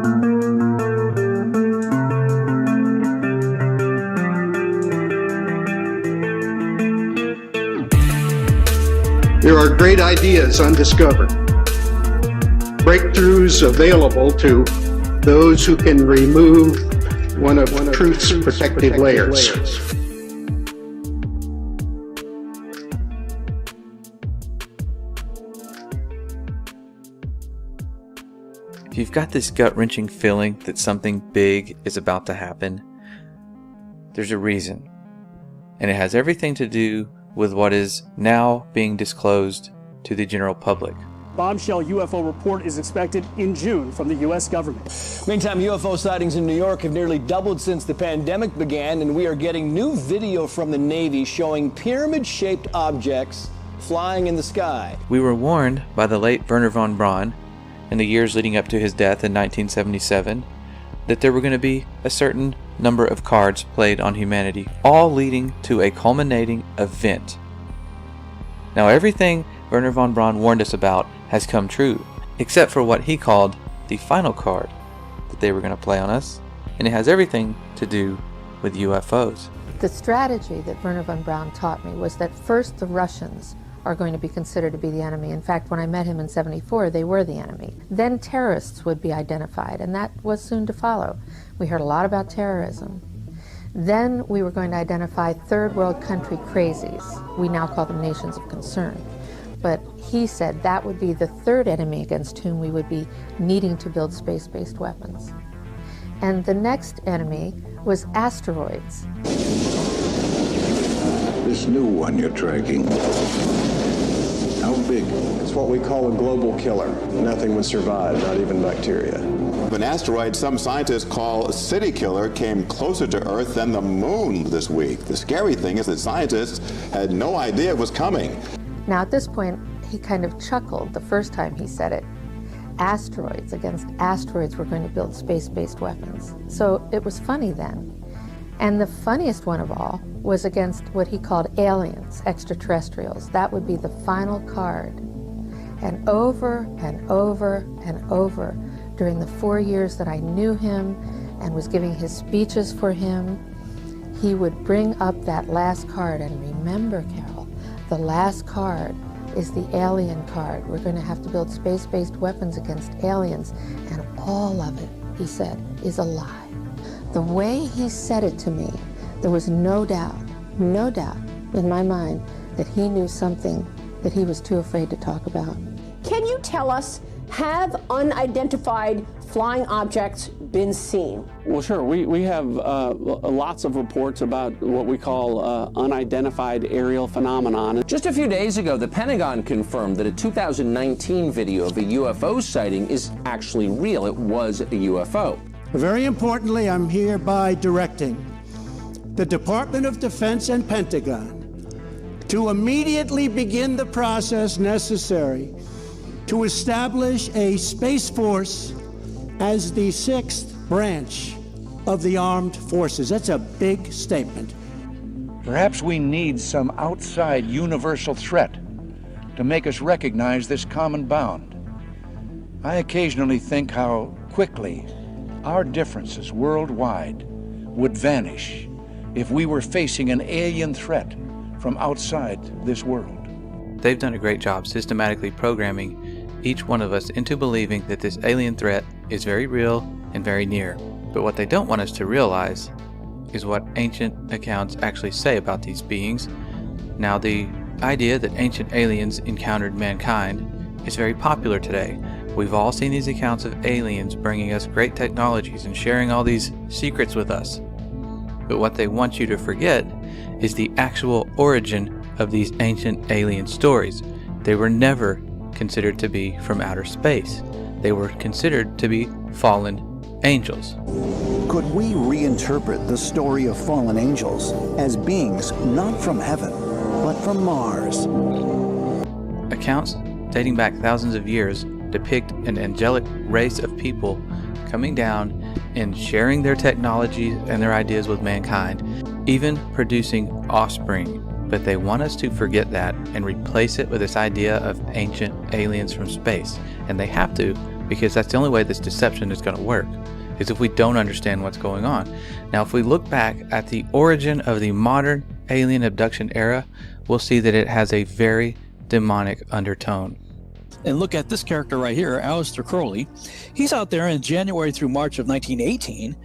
There are great ideas undiscovered, breakthroughs available to those who can remove one of truth's protective layers. If you've got this gut-wrenching feeling that something big is about to happen, there's a reason, and it has everything to do with what is now being disclosed to the general public. Bombshell UFO report is expected in June from the U.S. government. Meantime, UFO sightings in New York have nearly doubled since the pandemic began, and we are getting new video from the Navy showing pyramid-shaped objects flying in the sky. We were warned by the late Wernher von Braun in the years leading up to his death in 1977 that there were going to be a certain number of cards played on humanity, all leading to a culminating event. Now everything Wernher von Braun warned us about has come true, except for what he called the final card that they were going to play on us, and it has everything to do with UFOs. The strategy that Wernher von Braun taught me was that first the Russians are going to be considered to be the enemy. In fact, when I met him in '74, they were the enemy. Then terrorists would be identified, and that was soon to follow. We heard a lot about terrorism. Then we were going to identify third world country crazies. We now call them nations of concern. But he said that would be the third enemy against whom we would be needing to build space-based weapons. And the next enemy was asteroids. This new one you're tracking, how big? It's what we call a global killer. Nothing would survive, not even bacteria. An asteroid some scientists call a city killer came closer to Earth than the moon this week. The scary thing is that scientists had no idea it was coming. Now at this point, he kind of chuckled the first time he said it. Asteroids, against asteroids, we're going to build space-based weapons. So it was funny then. And the funniest one of all was against what he called aliens, extraterrestrials. That would be the final card. And over and over and over, during the 4 years that I knew him and was giving his speeches for him, he would bring up that last card. And remember, Carol, the last card is the alien card. We're going to have to build space-based weapons against aliens, and all of it, he said, is a lie. The way he said it to me, there was no doubt in my mind that he knew something that he was too afraid to talk about. Can you tell us, have unidentified flying objects been seen? Well, sure. We have lots of reports about what we call unidentified aerial phenomenon. Just a few days ago, the Pentagon confirmed that a 2019 video of a UFO sighting is actually real. It was a UFO. Very importantly, I'm hereby directing the Department of Defense and Pentagon to immediately begin the process necessary to establish a Space Force as the 6th branch of the armed forces. That's a big statement. Perhaps we need some outside universal threat to make us recognize this common bound. I occasionally think how quickly our differences worldwide would vanish if we were facing an alien threat from outside this world. They've done a great job systematically programming each one of us into believing that this alien threat is very real and very near. But what they don't want us to realize is what ancient accounts actually say about these beings. Now, the idea that ancient aliens encountered mankind is very popular today. We've all seen these accounts of aliens bringing us great technologies and sharing all these secrets with us. But what they want you to forget is the actual origin of these ancient alien stories. They were never considered to be from outer space. They were considered to be fallen angels. Could we reinterpret the story of fallen angels as beings not from heaven, but from Mars? Accounts dating back thousands of years depict an angelic race of people coming down and sharing their technologies and their ideas with mankind, even producing offspring. But they want us to forget that and replace it with this idea of ancient aliens from space. And they have to, because that's the only way this deception is going to work, is if we don't understand what's going on. Now, if we look back at the origin of the modern alien abduction era, we'll see that it has a very demonic undertone. And look at this character right here, Aleister Crowley. He's out there in January through March of 1918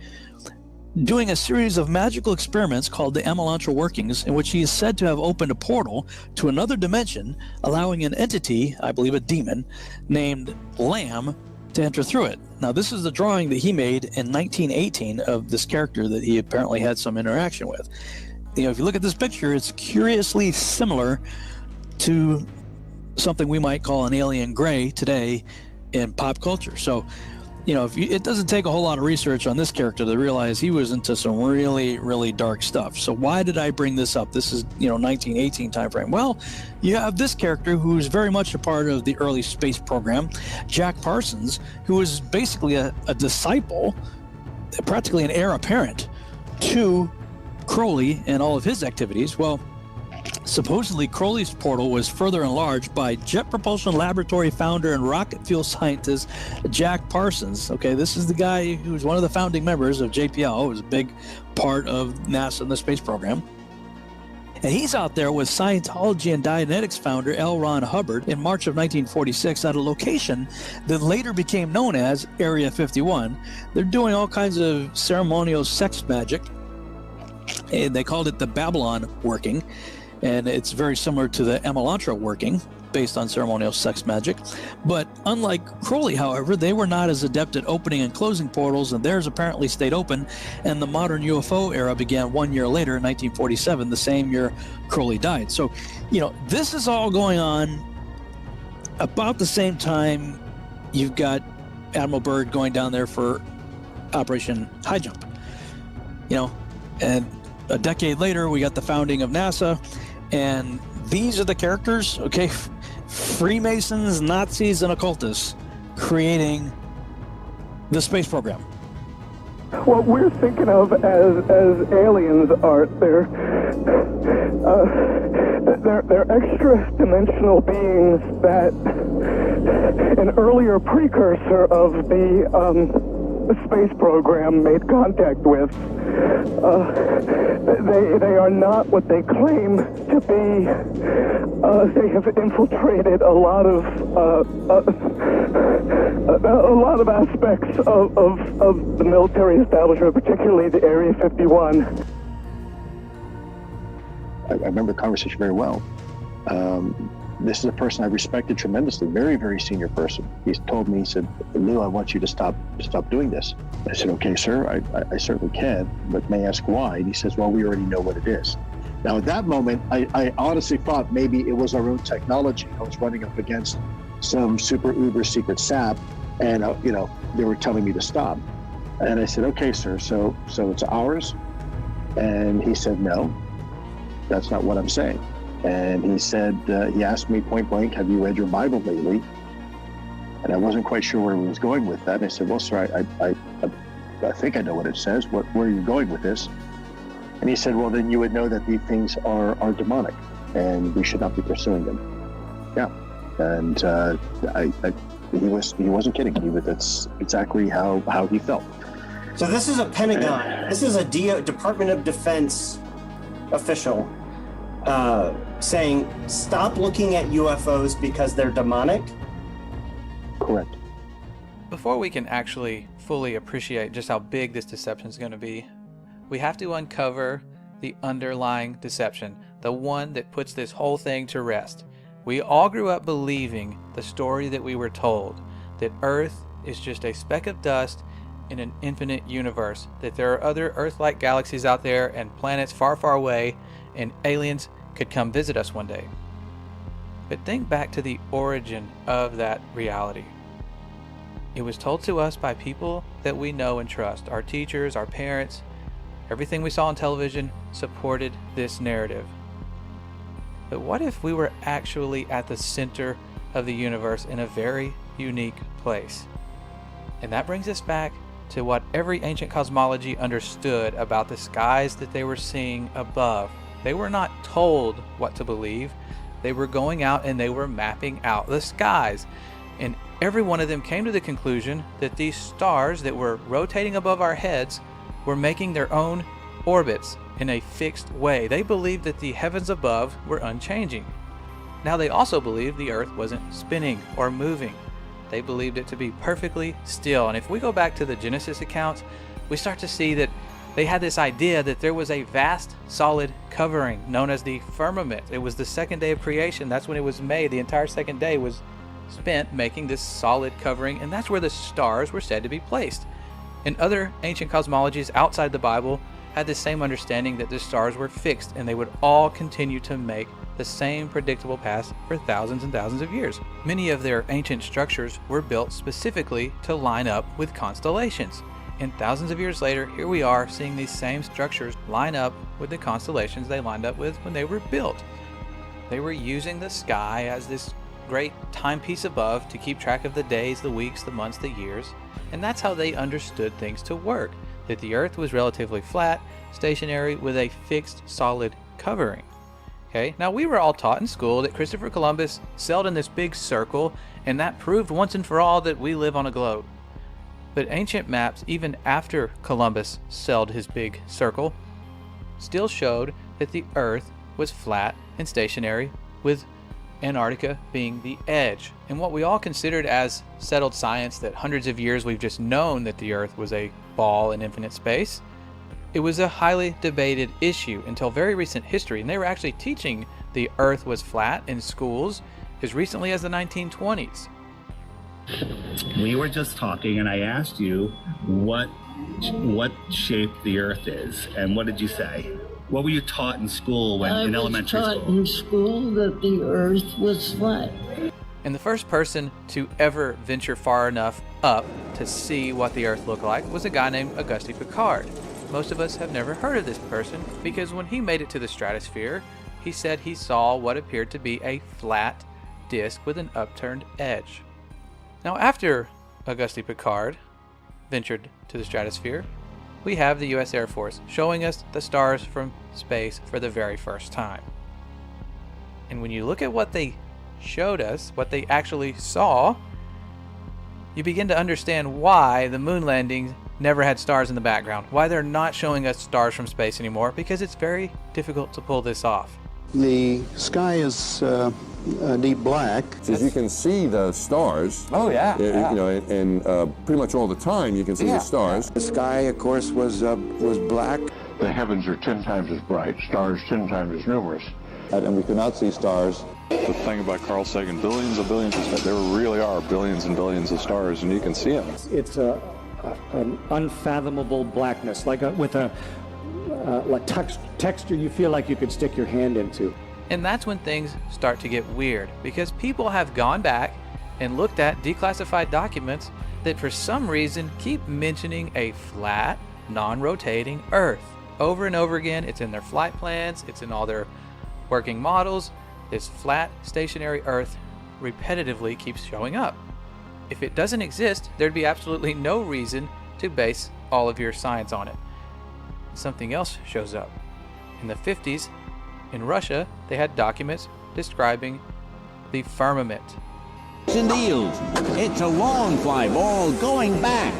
doing a series of magical experiments called the Emelantra workings, in which he is said to have opened a portal to another dimension, allowing an entity, I believe a demon, named Lamb, to enter through it. Now, this is the drawing that he made in 1918 of this character that he apparently had some interaction with. You know, if you look at this picture, it's curiously similar to something we might call an alien gray today in pop culture. So, you know, it doesn't take a whole lot of research on this character to realize he was into some really, really dark stuff. So why did I bring this up? This is, 1918 time frame. Well, you have this character who's very much a part of the early space program, Jack Parsons, who was basically a disciple, practically an heir apparent to Crowley and all of his activities. Well, supposedly Crowley's portal was further enlarged by Jet Propulsion Laboratory founder and rocket fuel scientist Jack Parsons. Okay, this is the guy who was one of the founding members of JPL. It was a big part of NASA and the space program. And he's out there with Scientology and Dianetics founder L. Ron Hubbard in March of 1946 at a location that later became known as Area 51. They're doing all kinds of ceremonial sex magic, and they called it the Babylon working. And it's very similar to the Emelantra working, based on ceremonial sex magic. But unlike Crowley, however, they were not as adept at opening and closing portals, and theirs apparently stayed open, and the modern UFO era began 1 year later, in 1947, the same year Crowley died. So, this is all going on about the same time you've got Admiral Byrd going down there for Operation High Jump. And a decade later, we got the founding of NASA, and these are the characters, okay? Freemasons, Nazis, and occultists creating the space program. What we're thinking of as aliens are they're extra-dimensional beings that an earlier precursor of the space program made contact with. They are not what they claim to be. They have infiltrated a lot of aspects of the military establishment, particularly the Area 51. I remember the conversation very well. This is a person I respected tremendously, very, very senior person. He told me, he said, "Lou, I want you to stop doing this." I said, "Okay, sir, I certainly can, but may I ask why?" And he says, "Well, we already know what it is." Now, at that moment, I honestly thought maybe it was our own technology. I was running up against some super uber secret sap, and they were telling me to stop. And I said, "Okay, sir, so it's ours?" And he said, "No, that's not what I'm saying." And he said, he asked me point blank, "Have you read your Bible lately?" And I wasn't quite sure where he was going with that. And I said, "Well, sir, I think I know what it says. Where are you going with this?" And he said, "Well, then you would know that these things are demonic, and we should not be pursuing them." Yeah, and he wasn't kidding. That's exactly how he felt. So this is a Pentagon. This is a Department of Defense official saying, "Stop looking at UFOs because they're demonic." Correct. Before we can actually fully appreciate just how big this deception is going to be, we have to uncover the underlying deception, the one that puts this whole thing to rest. We all grew up believing the story that we were told, that Earth is just a speck of dust in an infinite universe, that there are other Earth-like galaxies out there and planets far, far away, and aliens could come visit us one day. But think back to the origin of that reality. It was told to us by people that we know and trust. Our teachers, our parents, everything we saw on television supported this narrative. But what if we were actually at the center of the universe in a very unique place? And that brings us back to what every ancient cosmology understood about the skies that they were seeing above. They were not told what to believe. They were going out and they were mapping out the skies. And every one of them came to the conclusion that these stars that were rotating above our heads were making their own orbits in a fixed way. They believed that the heavens above were unchanging. Now they also believed the earth wasn't spinning or moving. They believed it to be perfectly still. And if we go back to the Genesis accounts, we start to see that they had this idea that there was a vast solid covering known as the firmament. It was the second day of creation. That's when it was made. The entire second day was spent making this solid covering, and that's where the stars were said to be placed. And other ancient cosmologies outside the Bible had the same understanding that the stars were fixed and they would all continue to make the same predictable paths for thousands and thousands of years. Many of their ancient structures were built specifically to line up with constellations. And thousands of years later, here we are seeing these same structures line up with the constellations they lined up with when they were built. They were using the sky as this great timepiece above to keep track of the days, the weeks, the months, the years. And that's how they understood things to work, that the earth was relatively flat, stationary, with a fixed, solid covering. Okay, now we were all taught in school that Christopher Columbus sailed in this big circle, and that proved once and for all that we live on a globe. But ancient maps, even after Columbus sailed his big circle, still showed that the earth was flat and stationary, with Antarctica being the edge. And what we all considered as settled science, that hundreds of years we've just known that the earth was a ball in infinite space, it was a highly debated issue until very recent history. And they were actually teaching the earth was flat in schools as recently as the 1920s. We were just talking and I asked you what shape the earth is, and what did you say? What were you taught in school in elementary school? I was taught in school that the earth was flat. And the first person to ever venture far enough up to see what the earth looked like was a guy named Auguste Piccard. Most of us have never heard of this person because when he made it to the stratosphere, he said he saw what appeared to be a flat disk with an upturned edge. Now, after Auguste Piccard ventured to the stratosphere, we have the U.S. Air Force showing us the stars from space for the very first time. And when you look at what they showed us, what they actually saw, you begin to understand why the moon landings never had stars in the background, why they're not showing us stars from space anymore, because it's very difficult to pull this off. The sky is deep black. As you can see the stars. Oh, yeah. You know, and pretty much all the time you can see the stars. The sky, of course, was black. The heavens are 10 times as bright, stars 10 times as numerous. And we could not see stars. The thing about Carl Sagan, billions of stars, there really are billions and billions of stars, and you can see them. It's an unfathomable blackness, with a texture you feel like you could stick your hand into. And that's when things start to get weird, because people have gone back and looked at declassified documents that for some reason keep mentioning a flat, non-rotating Earth. Over and over again, it's in their flight plans, it's in all their working models. This flat, stationary Earth repetitively keeps showing up. If it doesn't exist, there'd be absolutely no reason to base all of your science on it. Something else shows up. In the 50s, in Russia, they had documents describing the firmament. It's a long fly ball going back,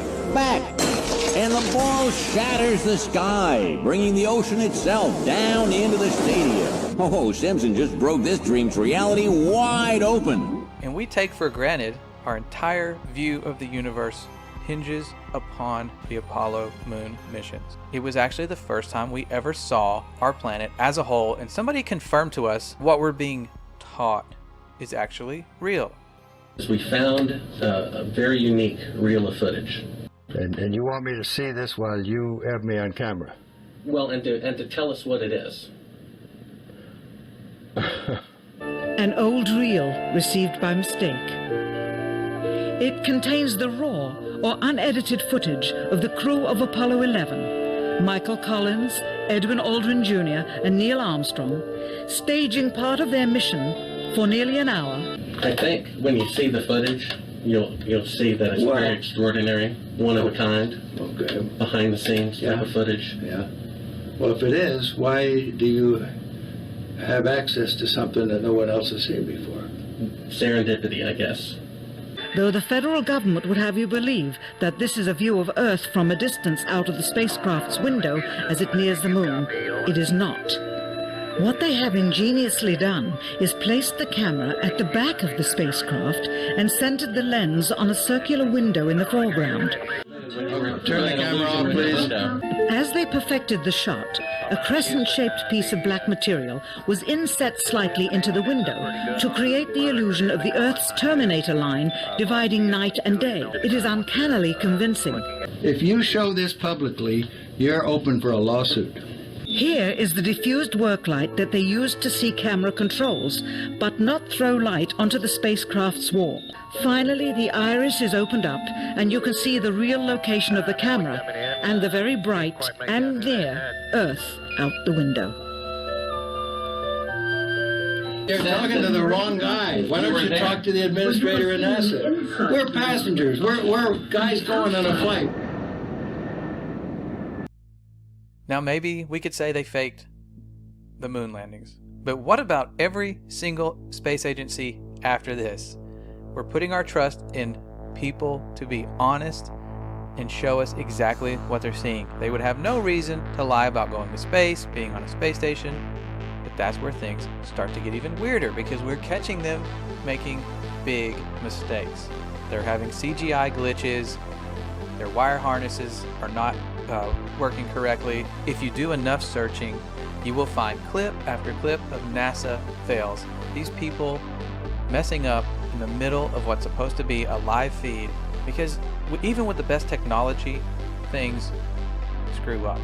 and the ball shatters the sky, bringing the ocean itself down into the stadium. Oh, Simpson just broke this dream's reality wide open. And we take for granted our entire view of the universe hinges upon the Apollo moon missions. It was actually the first time we ever saw our planet as a whole, and somebody confirmed to us what we're being taught is actually real. We found a very unique reel of footage. And you want me to see this while you have me on camera? Well, and to tell us what it is. An old reel received by mistake. It contains the raw or unedited footage of the crew of Apollo 11, Michael Collins, Edwin Aldrin Jr., and Neil Armstrong, staging part of their mission for nearly an hour. I think when you see the footage, you'll see that it's very extraordinary, one of a kind, behind the scenes type of footage. Yeah. Well, if it is, why do you have access to something that no one else has seen before? Serendipity, I guess. though the federal government would have you believe that this is a view of Earth from a distance out of the spacecraft's window as it nears the moon, it is not. What they have ingeniously done is placed the camera at the back of the spacecraft and centered the lens on a circular window in the foreground. Turn the camera off, please. As they perfected the shot, a crescent-shaped piece of black material was inset slightly into the window to create the illusion of the Earth's terminator line dividing night and day. It is uncannily convincing. If you show this publicly, you're open for a lawsuit. Here is the diffused work light that they used to see camera controls, but not throw light onto the spacecraft's wall. Finally, the iris is opened up, and you can see the real location of the camera and the very bright and near Earth out the window. You're talking to the wrong guy. Why don't you talk to the administrator at NASA? We're passengers. We're guys going on a flight. Now maybe we could say they faked the moon landings. But what about every single space agency after this? We're putting our trust in people to be honest and show us exactly what they're seeing. They would have no reason to lie about going to space, being on a space station, but that's where things start to get even weirder because we're catching them making big mistakes. They're having CGI glitches, their wire harnesses are not working correctly. If you do enough searching, you will find clip after clip of NASA fails. These people messing up in the middle of what's supposed to be a live feed because even with the best technology, things screw up.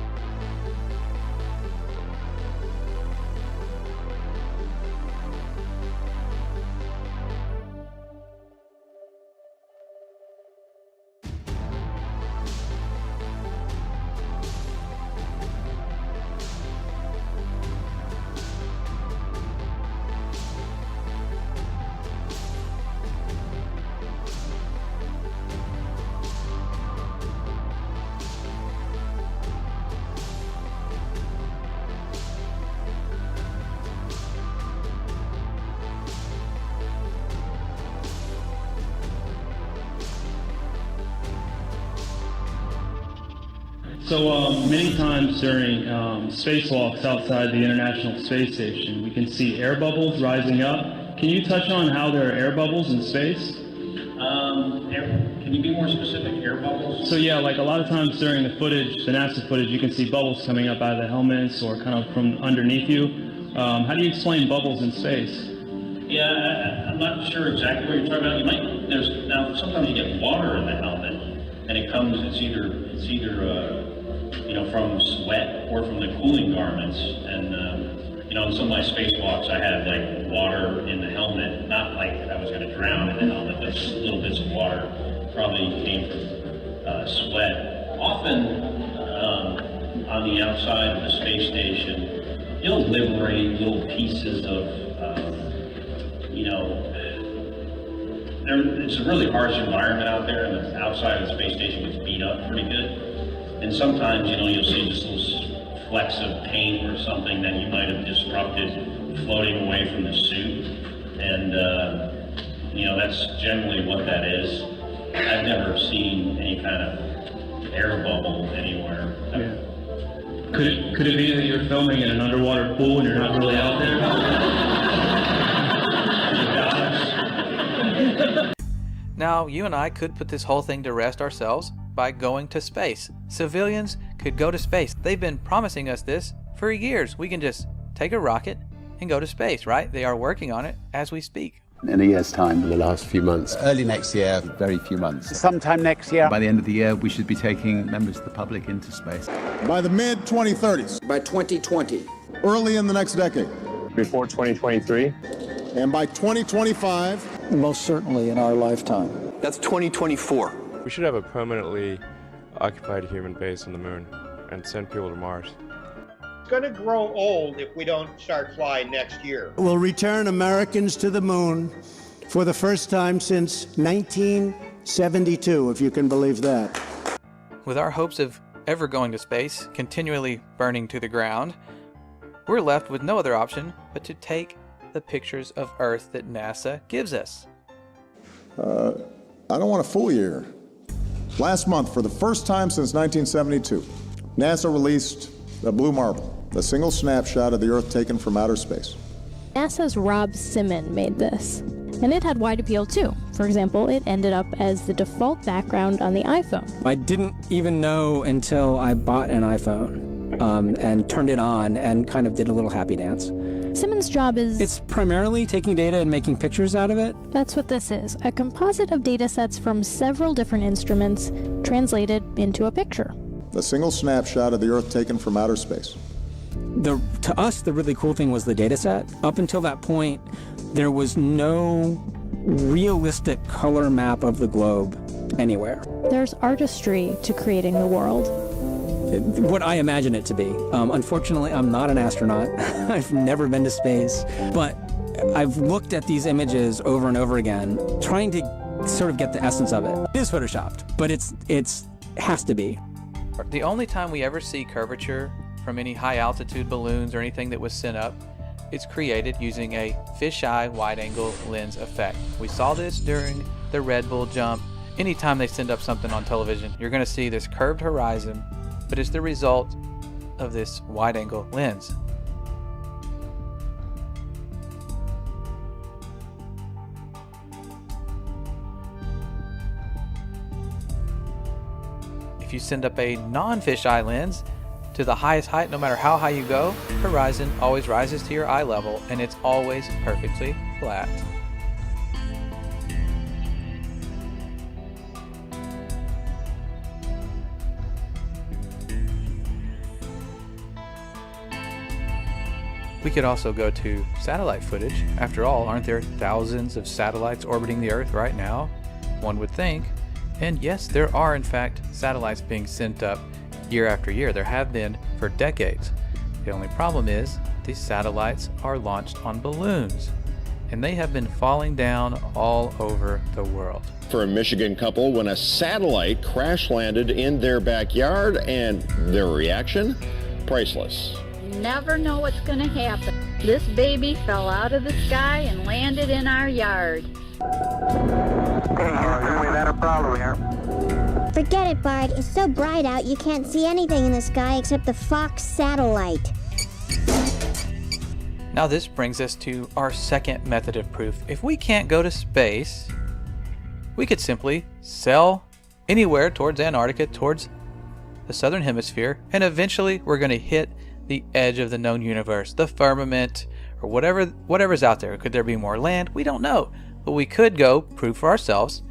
So many times during spacewalks outside the International Space Station, we can see air bubbles rising up. Can you touch on how there are air bubbles in space? Can you be more specific? Air bubbles? So yeah, like a lot of times during the footage, the NASA footage, you can see bubbles coming up out of the helmets or kind of from underneath you. How do you explain bubbles in space? Yeah, I'm not sure exactly what you're talking about. Now sometimes you get water in the helmet, and it's either from sweat or from the cooling garments. And in some of my spacewalks, I had like water in the helmet, not like I was going to drown in the helmet, but just little bits of water probably came from sweat. Often on the outside of the space station, you'll liberate little pieces of, it's a really harsh environment out there, and the outside of the space station gets beat up pretty good. And sometimes, you'll see just little flecks of paint or something that you might have disrupted floating away from the suit. And, that's generally what that is. I've never seen any kind of air bubble anywhere. Yeah. Could it be that you're filming in an underwater pool and you're not really out there? Now, you and I could put this whole thing to rest ourselves by going to space. Civilians could go to space. They've been promising us this for years. We can just take a rocket and go to space, right? They are working on it as we speak. In a year's time. In the last few months. Early next year, very few months. Sometime next year. By the end of the year, we should be taking members of the public into space. By the mid-2030s. By 2020. Early in the next decade. Before 2023. And by 2025. Most certainly in our lifetime. That's 2024. We should have a permanently occupied human base on the moon and send people to Mars. It's going to grow old if we don't start flying next year. We'll return Americans to the moon for the first time since 1972, if you can believe that. With our hopes of ever going to space continually burning to the ground, we're left with no other option but to take the pictures of Earth that NASA gives us. I don't want to fool you here. Last month, for the first time since 1972, NASA released the Blue Marble, a single snapshot of the Earth taken from outer space. NASA's Rob Simon made this, and it had wide appeal too. For example, it ended up as the default background on the iPhone. I didn't even know until I bought an iPhone and turned it on and kind of did a little happy dance. Simon's job is... It's primarily taking data and making pictures out of it. That's what this is, a composite of data sets from several different instruments translated into a picture. A single snapshot of the Earth taken from outer space. To us, the really cool thing was the data set. Up until that point, there was no realistic color map of the globe anywhere. There's artistry to creating the world. What I imagine it to be. Unfortunately, I'm not an astronaut. I've never been to space, but I've looked at these images over and over again, trying to sort of get the essence of it. It is photoshopped, but it has to be. The only time we ever see curvature from any high altitude balloons or anything that was sent up, it's created using a fisheye wide-angle lens effect. We saw this during the Red Bull jump. Anytime they send up something on television, you're going to see this curved horizon, but it's the result of this wide-angle lens. If you send up a non-fisheye lens to the highest height, no matter how high you go, horizon always rises to your eye level and it's always perfectly flat. We could also go to satellite footage. After all, aren't there thousands of satellites orbiting the Earth right now? One would think. And yes, there are in fact satellites being sent up year after year. There have been for decades. The only problem is these satellites are launched on balloons, and they have been falling down all over the world. For a Michigan couple, when a satellite crash landed in their backyard, and their reaction? Priceless. Never know what's going to happen. This baby fell out of the sky and landed in our yard. We had a problem here. Forget it, Bart. It's so bright out you can't see anything in the sky except the Fox satellite. Now this brings us to our second method of proof. If we can't go to space, we could simply sail anywhere towards Antarctica, towards the southern hemisphere, and eventually we're going to hit the edge of the known universe, the firmament, or whatever's out there. Could there be more land? We don't know. But we could go prove for ourselves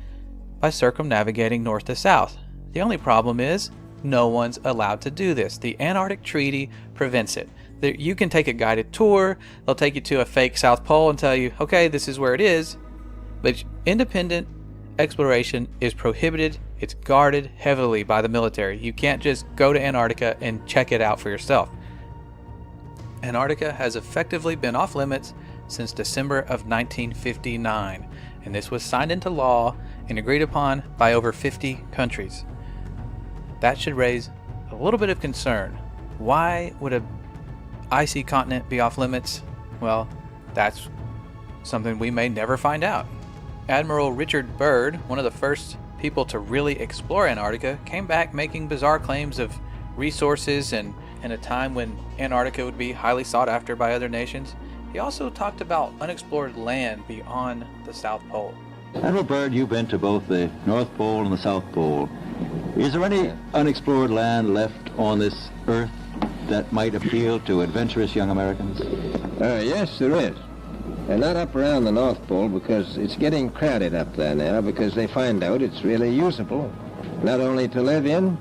by circumnavigating north to south. The only problem is no one's allowed to do this. The Antarctic Treaty prevents it. You can take a guided tour. They'll take you to a fake South Pole and tell you, okay, this is where it is. But independent exploration is prohibited. It's guarded heavily by the military. You can't just go to Antarctica and check it out for yourself. Antarctica has effectively been off limits since December of 1959, and this was signed into law and agreed upon by over 50 countries. That should raise a little bit of concern. Why would an icy continent be off limits? Well, that's something we may never find out. Admiral Richard Byrd, one of the first people to really explore Antarctica, came back making bizarre claims of resources and in a time when Antarctica would be highly sought after by other nations. He also talked about unexplored land beyond the South Pole. Admiral Byrd, you've been to both the North Pole and the South Pole. Is there any unexplored land left on this Earth that might appeal to adventurous young Americans? Yes, there is. And not up around the North Pole, because it's getting crowded up there now, because they find out it's really usable, not only to live in,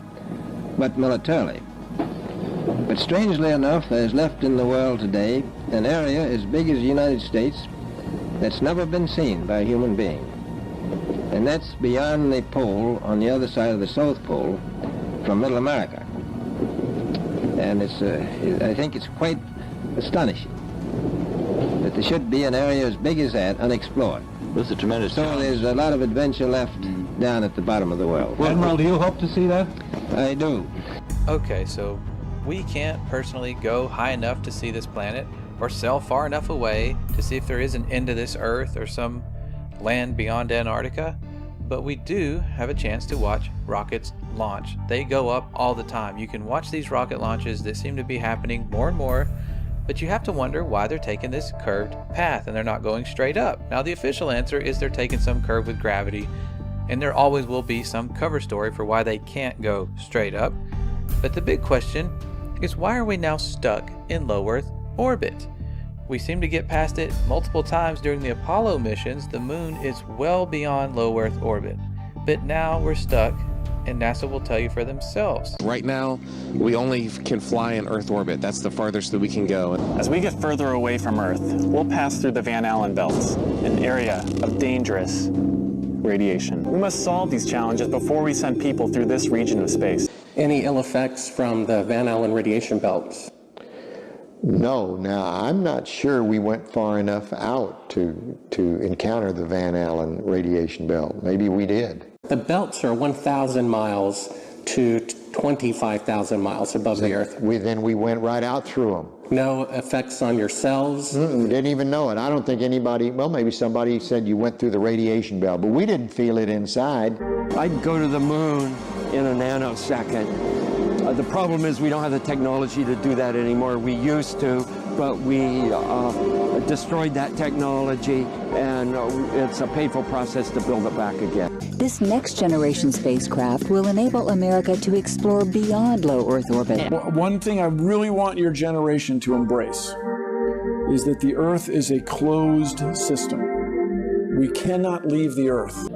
but militarily. But strangely enough, there's left in the world today an area as big as the United States that's never been seen by a human being. And that's beyond the pole on the other side of the South Pole from Middle America. And I think it's quite astonishing that there should be an area as big as that unexplored. This is a tremendous So there's a lot of adventure left down at the bottom of the world. Well, Admiral, do you hope to see that? I do. Okay, so we can't personally go high enough to see this planet or sail far enough away to see if there is an end to this Earth or some land beyond Antarctica. but we do have a chance to watch rockets launch. They go up all the time. You can watch these rocket launches that seem to be happening more and more, but you have to wonder why they're taking this curved path and they're not going straight up. Now the official answer is they're taking some curve with gravity, and there always will be some cover story for why they can't go straight up. But the big question is, why are we now stuck in low Earth orbit? We seem to get past it multiple times during the Apollo missions. The moon is well beyond low Earth orbit, but now we're stuck, and NASA will tell you for themselves. Right now, we only can fly in Earth orbit. That's the farthest that we can go. As we get further away from Earth, we'll pass through the Van Allen belts, an area of dangerous radiation. We must solve these challenges before we send people through this region of space. Any ill effects from the Van Allen radiation belts? No. Now, I'm not sure we went far enough out to encounter the Van Allen radiation belt. Maybe we did. The belts are 1,000 miles to 25,000 miles above the Earth. Then we went right out through them. No effects on your cells? Didn't even know it. I don't think anybody, well, maybe somebody said you went through the radiation belt, but we didn't feel it inside. I'd go to the moon in a nanosecond. The problem is we don't have the technology to do that anymore. We used to, but we destroyed that technology, and it's a painful process to build it back again. This next generation spacecraft will enable America to explore beyond low Earth orbit. One thing I really want your generation to embrace is that the Earth is a closed system. We cannot leave the Earth.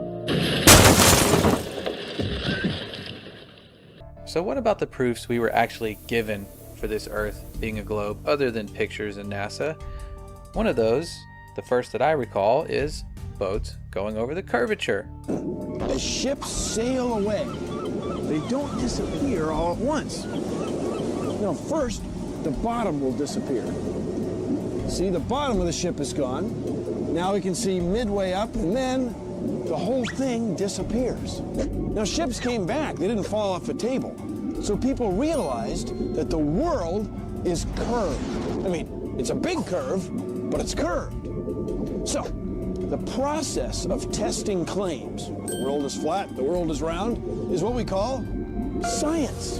So what about the proofs we were actually given for this Earth being a globe other than pictures in NASA? One of those, the first that I recall, is boats going over the curvature. As ships sail away, they don't disappear all at once. First, the bottom will disappear. See, the bottom of the ship is gone. Now we can see midway up, and then the whole thing disappears. Now, ships came back. They didn't fall off a table. So people realized that the world is curved. I mean, it's a big curve, but it's curved. So, the process of testing claims, the world is flat, the world is round, is what we call science.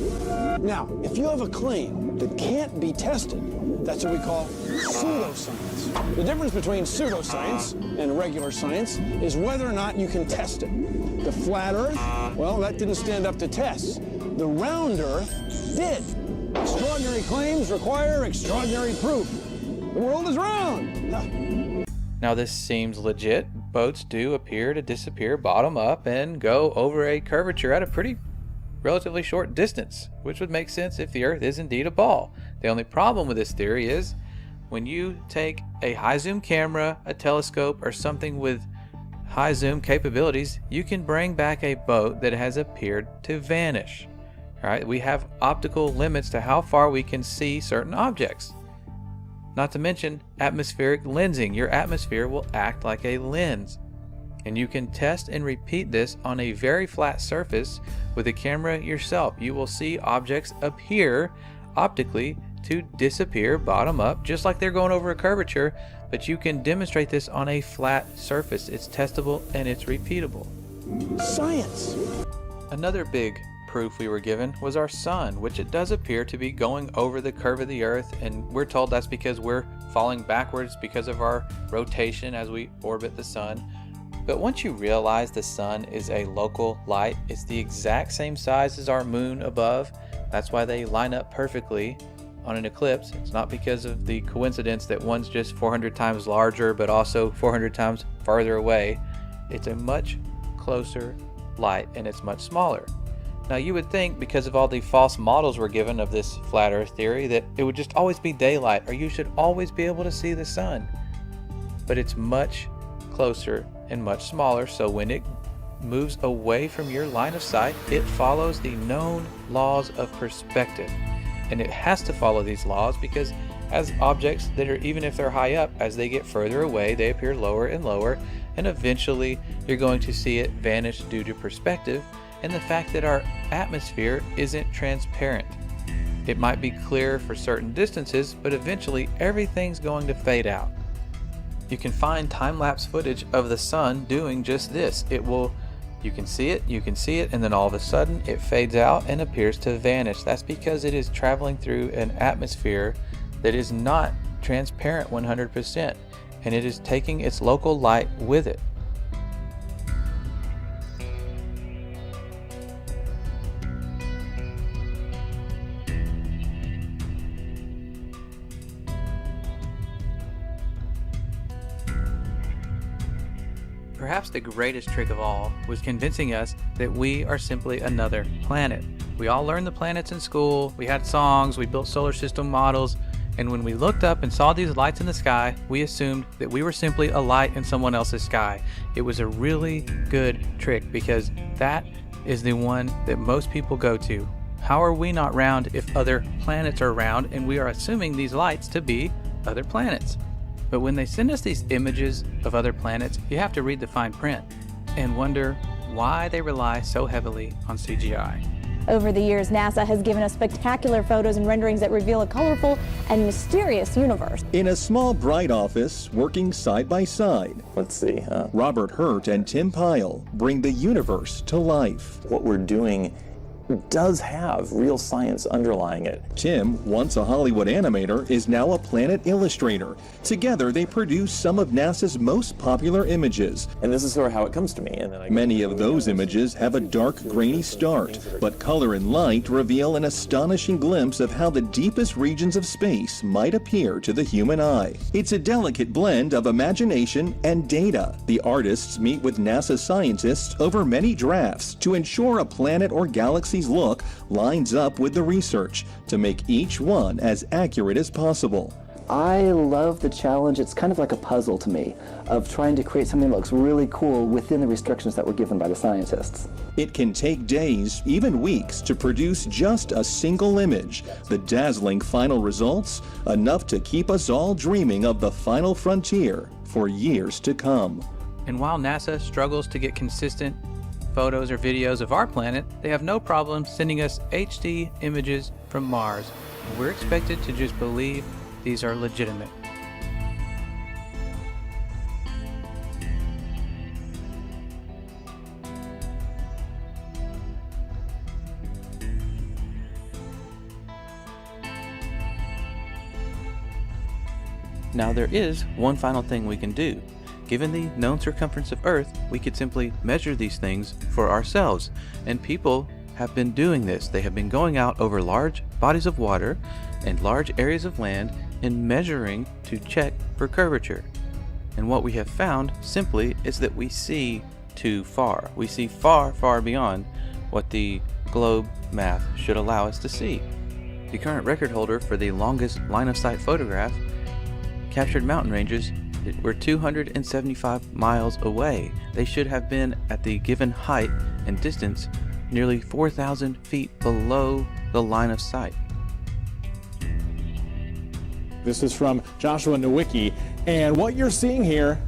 Now, if you have a claim that can't be tested, that's what we call pseudoscience. The difference between pseudoscience and regular science is whether or not you can test it. The flat Earth, well, that didn't stand up to tests. The round Earth did. Extraordinary claims require extraordinary proof. The world is round. Now this seems legit. Boats do appear to disappear bottom up and go over a curvature at a pretty relatively short distance, which would make sense if the Earth is indeed a ball. The only problem with this theory is when you take a high zoom camera, a telescope, or something with high zoom capabilities, you can bring back a boat that has appeared to vanish. All right, we have optical limits to how far we can see certain objects. Not to mention atmospheric lensing. Your atmosphere will act like a lens. And you can test and repeat this on a very flat surface with a camera yourself. You will see objects appear optically to disappear bottom up, just like they're going over a curvature, but you can demonstrate this on a flat surface. It's testable and it's repeatable. Science. Another big proof we were given was our sun, which it does appear to be going over the curve of the Earth, and we're told that's because we're falling backwards because of our rotation as we orbit the sun. But once you realize the sun is a local light, it's the exact same size as our moon above. That's why they line up perfectly on an eclipse. It's not because of the coincidence that one's just 400 times larger but also 400 times farther away. It's a much closer light and it's much smaller. Now you would think, because of all the false models we're given of this flat Earth theory, that it would just always be daylight or you should always be able to see the sun. But it's much closer and much smaller, so when it moves away from your line of sight, it follows the known laws of perspective. And it has to follow these laws because as objects that are, even if they're high up, as they get further away, they appear lower and lower, and eventually you're going to see it vanish due to perspective and the fact that our atmosphere isn't transparent. It might be clear for certain distances, but eventually everything's going to fade out. You can find time-lapse footage of the sun doing just this. You You can see it, and then all of a sudden it fades out and appears to vanish. That's because it is traveling through an atmosphere that is not transparent 100%, and it is taking its local light with it. Perhaps the greatest trick of all was convincing us that we are simply another planet. We all learned the planets in school, we had songs, we built solar system models, and when we looked up and saw these lights in the sky, we assumed that we were simply a light in someone else's sky. It was a really good trick because that is the one that most people go to. How are we not round if other planets are round and we are assuming these lights to be other planets? But when they send us these images of other planets, you have to read the fine print and wonder why they rely so heavily on CGI. Over the years, NASA has given us spectacular photos and renderings that reveal a colorful and mysterious universe. In a small, bright office, working side by side, Robert Hurt and Tim Pyle bring the universe to life. What we're doing does have real science underlying it. Tim, once a Hollywood animator, is now a planet illustrator. Together, they produce some of NASA's most popular images. And this is sort of how it comes to me. And then Many of those images have a dark, grainy start, but color and light reveal an astonishing glimpse of how the deepest regions of space might appear to the human eye. It's a delicate blend of imagination and data. The artists meet with NASA scientists over many drafts to ensure a planet or galaxy look lines up with the research to make each one as accurate as possible. I love the challenge. It's kind of like a puzzle to me of trying to create something that looks really cool within the restrictions that were given by the scientists. It can take days, even weeks, to produce just a single image. The dazzling final results, enough to keep us all dreaming of the final frontier for years to come. And while NASA struggles to get consistent photos or videos of our planet, they have no problem sending us HD images from Mars. We're expected to just believe these are legitimate. Now there is one final thing we can do. Given the known circumference of Earth, we could simply measure these things for ourselves. And people have been doing this. They have been going out over large bodies of water and large areas of land and measuring to check for curvature. And what we have found simply is that we see too far. We see far, far beyond what the globe math should allow us to see. The current record holder for the longest line of sight photograph captured mountain ranges were 275 miles away. They should have been at the given height and distance nearly 4,000 feet below the line of sight. This is from Joshua Nowicki, and what you're seeing here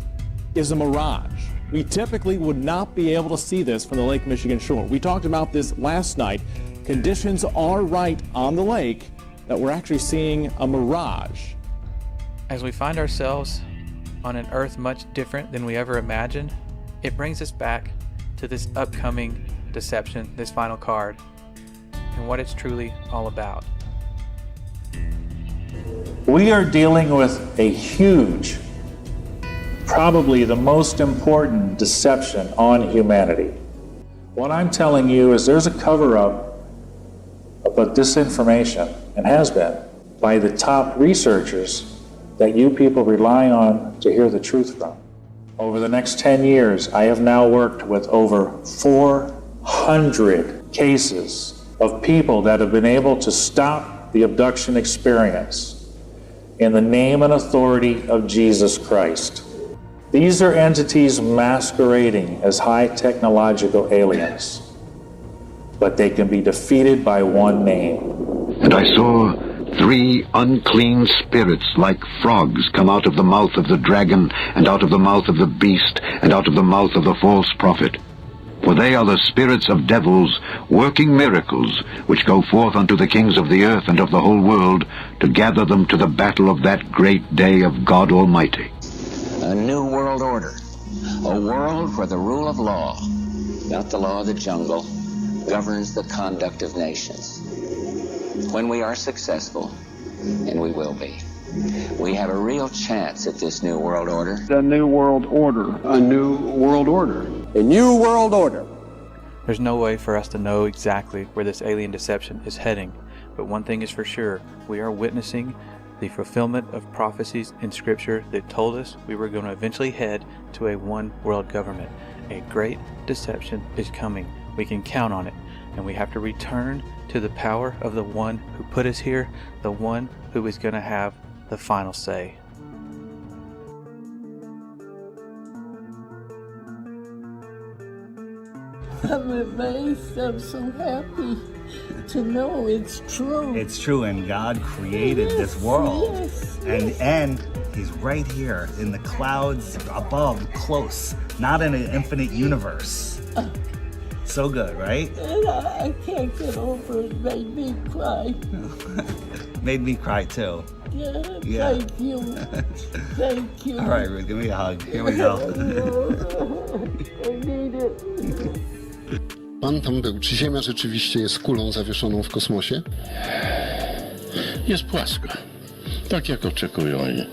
is a mirage. We typically would not be able to see this from the Lake Michigan shore. We talked about this last night. Conditions are right on the lake that we're actually seeing a mirage. As we find ourselves on an Earth much different than we ever imagined, it brings us back to this upcoming deception, this final card, and what it's truly all about. We are dealing with a huge, probably the most important deception on humanity. What I'm telling you is there's a cover-up about disinformation, and has been, by the top researchers that you people rely on to hear the truth from. Over the next 10 years, I have now worked with over 400 cases of people that have been able to stop the abduction experience in the name and authority of Jesus Christ. These are entities masquerading as high technological aliens, but they can be defeated by one name. And I saw 3 unclean spirits like frogs come out of the mouth of the dragon, and out of the mouth of the beast, and out of the mouth of the false prophet. For they are the spirits of devils, working miracles, which go forth unto the kings of the earth and of the whole world, to gather them to the battle of that great day of God Almighty. A new world order, a world for the rule of law. not the law of the jungle, governs the conduct of nations. When we are successful, and we will be, we have a real chance at this new world order. The new world order. A new world order. A new world order. There's no way for us to know exactly where this alien deception is heading, but one thing is for sure, we are witnessing the fulfillment of prophecies in Scripture that told us we were going to eventually head to a one world government. A great deception is coming. We can count on it, and we have to return to the power of the one who put us here, the one who is going to have the final say. I'm amazed. I'm so happy to know it's true. It's true, and God created this world. And He's right here in the clouds above, close, not in an infinite universe. So good, right? And I can't get over it. Made me cry. Made me cry too. Yeah. Thank you. Thank you. All right, Ruth, give me a hug. Here we go. I need it. Pan tam był. Czy Ziemia rzeczywiście jest kulą zawieszoną w kosmosie? Jest płaska. Tak jak oczekują i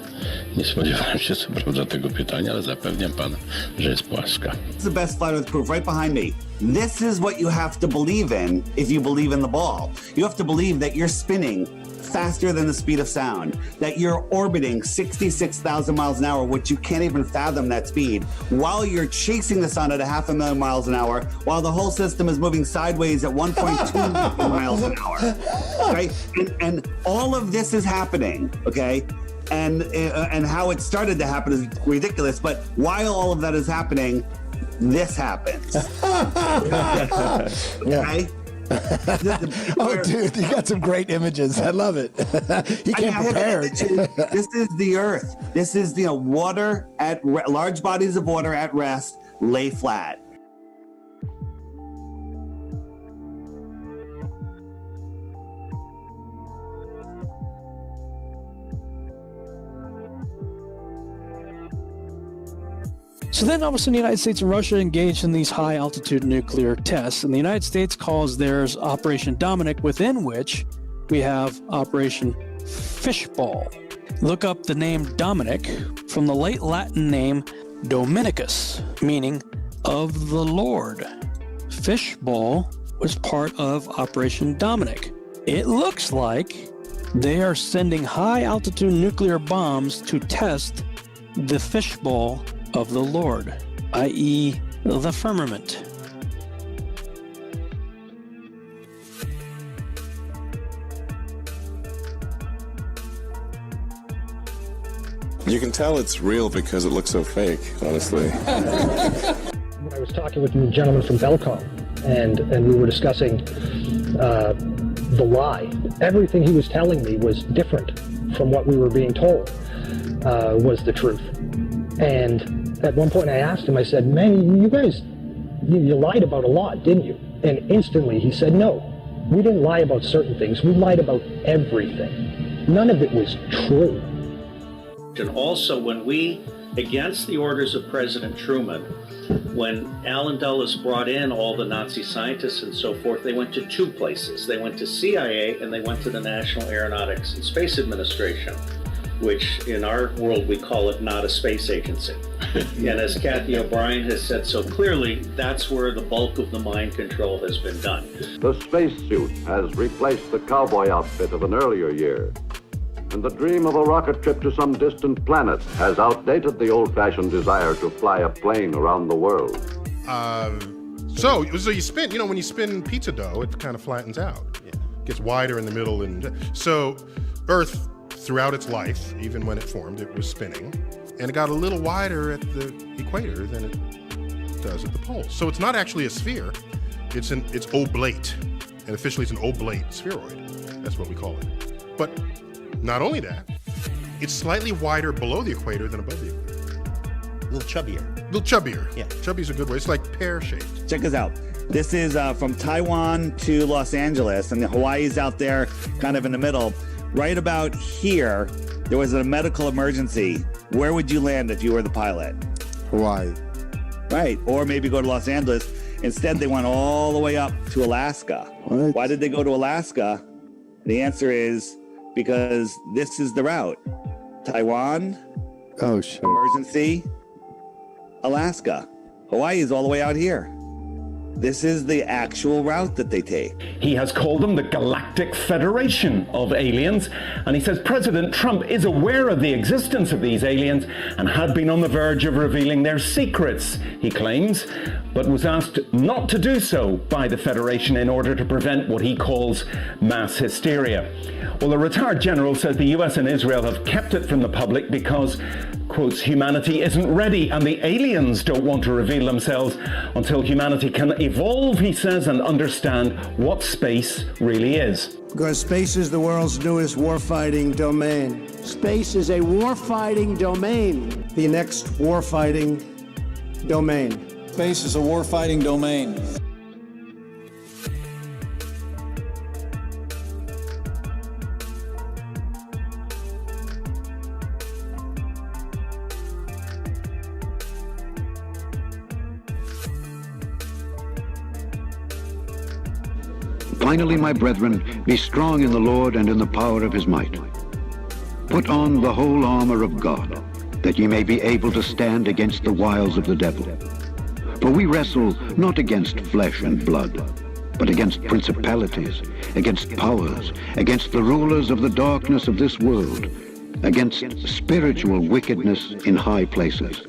nie spodziewałem się co prawda tego pytania, ale zapewniam pana, że jest płaska. It's the best flat earth proof right behind me. This is what you have to believe in if you believe in the ball. You have to believe that you're spinning faster than the speed of sound, that you're orbiting 66,000 miles an hour, which you can't even fathom that speed, while you're chasing the sun at 500,000 miles an hour, while the whole system is moving sideways at 1.2 miles an hour, right? And all of this is happening, okay? And how it started to happen is ridiculous, but while all of that is happening, this happens. Okay? Oh, dude, you got some great images. I love it. He came prepared. This is the Earth. This is water at large bodies of water at rest lay flat. So then all of a sudden the United States and Russia engaged in these high altitude nuclear tests, and the United States calls theirs Operation Dominic, within which we have Operation Fishball. Look up the name Dominic from the late Latin name Dominicus, meaning of the Lord. Fishball was part of Operation Dominic. It looks like they are sending high altitude nuclear bombs to test the fishball of the Lord, i.e. the firmament. You can tell it's real because it looks so fake, honestly. I was talking with a gentleman from Belcom, and we were discussing the lie. Everything he was telling me was different from what we were being told was the truth. And at one point I asked him, I said, man, you guys, you lied about a lot, didn't you? And instantly he said, no, we didn't lie about certain things. We lied about everything. None of it was true. And also when we, against the orders of President Truman, when Allen Dulles brought in all the Nazi scientists and so forth, they went to two places. They went to CIA and they went to the National Aeronautics and Space Administration, which in our world we call it not a space agency. And as Kathy O'Brien has said so clearly, that's where the bulk of the mind control has been done. The spacesuit has replaced the cowboy outfit of an earlier year. And the dream of a rocket trip to some distant planet has outdated the old-fashioned desire to fly a plane around the world. So you spin, when you spin pizza dough, it kind of flattens out. Yeah. Gets wider in the middle. And so Earth, throughout its life, even when it formed, it was spinning. And it got a little wider at the equator than it does at the poles. So it's not actually a sphere, it's oblate. And officially it's an oblate spheroid. That's what we call it. But not only that, it's slightly wider below the equator than above the equator. A little chubbier. A little chubbier. Yeah. Chubby's a good way. It's like pear-shaped. Check this out. This is from Taiwan to Los Angeles, and the Hawaii's out there kind of in the middle. Right about here, there was a medical emergency. Where would you land if you were the pilot? Hawaii. Right, or maybe go to Los Angeles. Instead, they went all the way up to Alaska. What? Why did they go to Alaska? The answer is because this is the route. Taiwan, Oh, shit. emergency, Alaska. Hawaii is all the way out here. This is the actual route that they take. He has called them the Galactic Federation of Aliens, and he says President Trump is aware of the existence of these aliens and had been on the verge of revealing their secrets, he claims, but was asked not to do so by the Federation in order to prevent what he calls mass hysteria. Well, the retired general says the US and Israel have kept it from the public because, quotes, humanity isn't ready and the aliens don't want to reveal themselves until humanity can evolve, he says, and understand what space really is. Because space is the world's newest warfighting domain. Space is a warfighting domain. The next warfighting domain. Space is a warfighting domain. Finally, my brethren, be strong in the Lord and in the power of his might. Put on the whole armor of God, that ye may be able to stand against the wiles of the devil. For we wrestle not against flesh and blood, but against principalities, against powers, against the rulers of the darkness of this world, against spiritual wickedness in high places.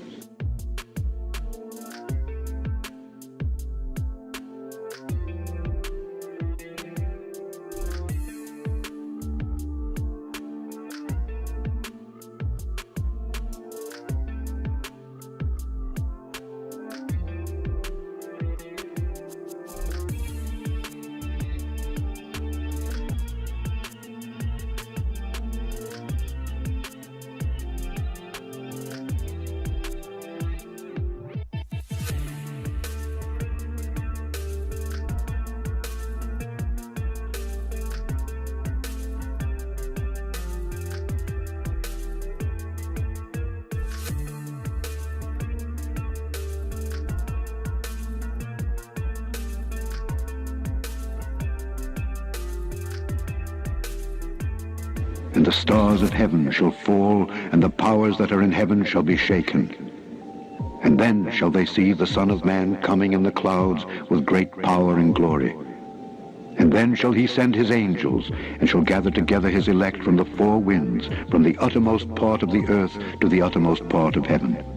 And the stars of heaven shall fall, and the powers that are in heaven shall be shaken. And then shall they see the Son of Man coming in the clouds with great power and glory. And then shall he send his angels, and shall gather together his elect from the four winds, from the uttermost part of the earth to the uttermost part of heaven.